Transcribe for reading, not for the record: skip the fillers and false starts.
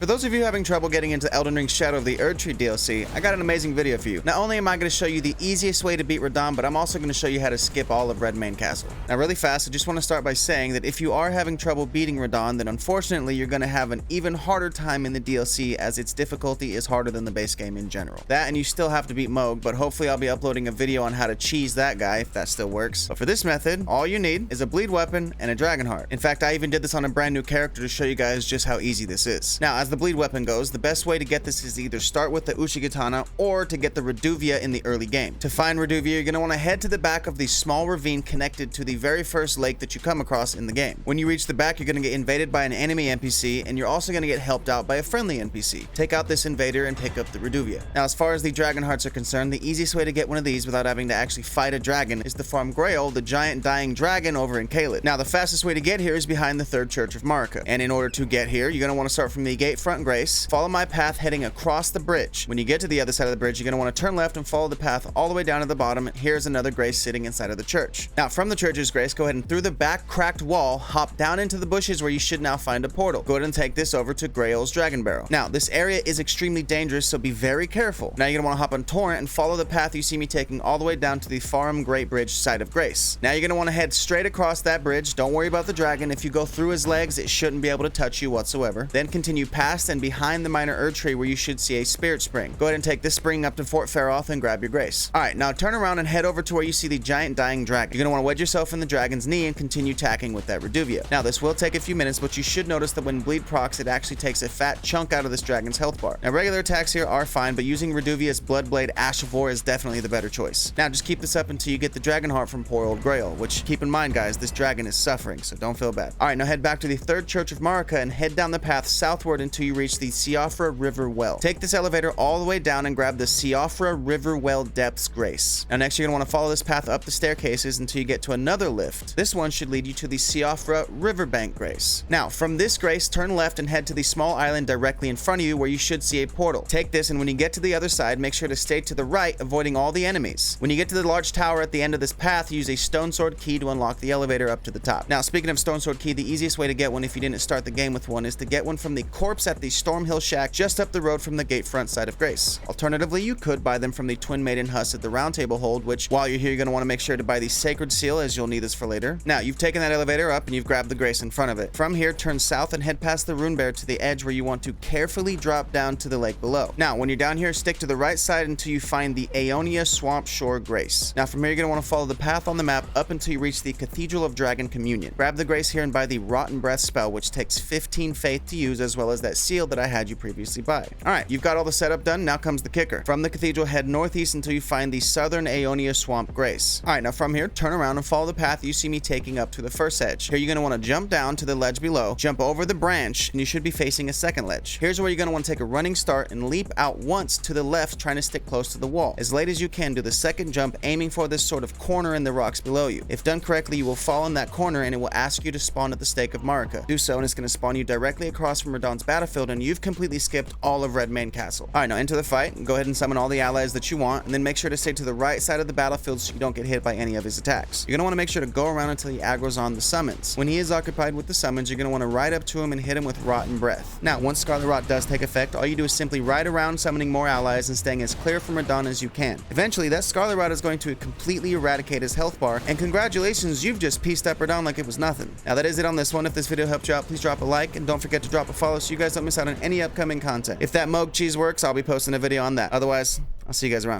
For those of you having trouble getting into Elden Ring's Shadow of the Erdtree DLC, I got an amazing video for you. Not only am I going to show you the easiest way to beat Radahn, but I'm also going to show you how to skip all of Redmane Castle. Now really fast, I just want to start by saying that if you are having trouble beating Radahn, then unfortunately you're going to have an even harder time in the DLC as its difficulty is harder than the base game in general. That and you still have to beat MOHG, but hopefully I'll be uploading a video on how to cheese that guy if that still works. But for this method, all you need is a bleed weapon and a dragon heart. In fact, I even did this on a brand new character to show you guys just how easy this is. Now, as the bleed weapon goes, the best way to get this is either start with the MOHG or to get the Reduvia in the early game. To find Reduvia, you're going to want to head to the back of the small ravine connected to the very first lake that you come across in the game. When you reach the back, you're going to get invaded by an enemy NPC, and you're also going to get helped out by a friendly NPC. Take out this invader and pick up the Reduvia. Now, as far as the dragon hearts are concerned, the easiest way to get one of these without having to actually fight a dragon is to farm Grail, the giant dying dragon over in Caelid. Now, the fastest way to get here is behind the third church of Marika, and in order to get here, you're going to want to start from the gate front Grace, follow my path heading across the bridge. When you get to the other side of the bridge, you're going to want to turn left and follow the path all the way down to the bottom. Here's another Grace sitting inside of the church. Now, from the church's Grace, go ahead and through the back cracked wall, hop down into the bushes where you should now find a portal. Go ahead and take this over to Grail's Dragon Barrow. Now, this area is extremely dangerous, so be very careful. Now, you're going to want to hop on Torrent and follow the path you see me taking all the way down to the Farum Great Bridge side of Grace. Now, you're going to want to head straight across that bridge. Don't worry about the dragon. If you go through his legs, it shouldn't be able to touch you whatsoever. Then continue past and behind the minor Erdtree where you should see a spirit spring. Go ahead and take this spring up to Fort Faroth and grab your Grace. Alright, now turn around and head over to where you see the giant dying dragon. You're going to want to wedge yourself in the dragon's knee and continue tacking with that Reduvia. Now this will take a few minutes, but you should notice that when bleed procs, it actually takes a fat chunk out of this dragon's health bar. Now regular attacks here are fine, but using Reduvia's Bloodblade Ash of War is definitely the better choice. Now just keep this up until you get the dragon heart from poor old Grail, which keep in mind guys, this dragon is suffering, so don't feel bad. Alright, now head back to the third church of Marika and head down the path southward until you reach the Siofra River Well. Take this elevator all the way down and grab the Siofra River Well Depths Grace. Now next you're going to want to follow this path up the staircases until you get to another lift. This one should lead you to the Siofra Riverbank Grace. Now from this Grace, turn left and head to the small island directly in front of you where you should see a portal. Take this and when you get to the other side, make sure to stay to the right, avoiding all the enemies. When you get to the large tower at the end of this path, use a Stone Sword key to unlock the elevator up to the top. Now speaking of Stone Sword key, the easiest way to get one if you didn't start the game with one is to get one from the corpse at the Stormhill Shack just up the road from the gate front side of Grace. Alternatively, you could buy them from the Twin Maiden Husk at the Round Table Hold, which while you're here, you're going to want to make sure to buy the Sacred Seal as you'll need this for later. Now, you've taken that elevator up and you've grabbed the Grace in front of it. From here, turn south and head past the Rune Bear to the edge where you want to carefully drop down to the lake below. Now, when you're down here, stick to the right side until you find the Aeonia Swamp Shore Grace. Now, from here, you're going to want to follow the path on the map up until you reach the Cathedral of Dragon Communion. Grab the Grace here and buy the Rotten Breath spell, which takes 15 faith to use, as well as that seal that I had you previously buy. Alright, you've got all the setup done, now comes the kicker. From the cathedral, head northeast until you find the Southern Aeonia Swamp Grace. Alright, now from here, turn around and follow the path you see me taking up to the first edge. Here you're going to want to jump down to the ledge below, jump over the branch, and you should be facing a second ledge. Here's where you're going to want to take a running start and leap out once to the left, trying to stick close to the wall. As late as you can, do the second jump, aiming for this sort of corner in the rocks below you. If done correctly, you will fall in that corner and it will ask you to spawn at the Stake of Marika. Do so and it's going to spawn you directly across from Radahn's battlefield, and you've completely skipped all of Redmane Castle. Alright, now into the fight, go ahead and summon all the allies that you want, and then make sure to stay to the right side of the battlefield so you don't get hit by any of his attacks. You're going to want to make sure to go around until he aggroes on the summons. When he is occupied with the summons, you're going to want to ride up to him and hit him with Rotten Breath. Now, once Scarlet Rot does take effect, all you do is simply ride around summoning more allies and staying as clear from Radahn as you can. Eventually, that Scarlet Rot is going to completely eradicate his health bar, and congratulations, you've just pieced up Radahn like it was nothing. Now, that is it on this one. If this video helped you out, please drop a like, and don't forget to drop a follow so you guys don't miss out on any upcoming content. If that MOHG cheese works, I'll be posting a video on that. Otherwise, I'll see you guys around.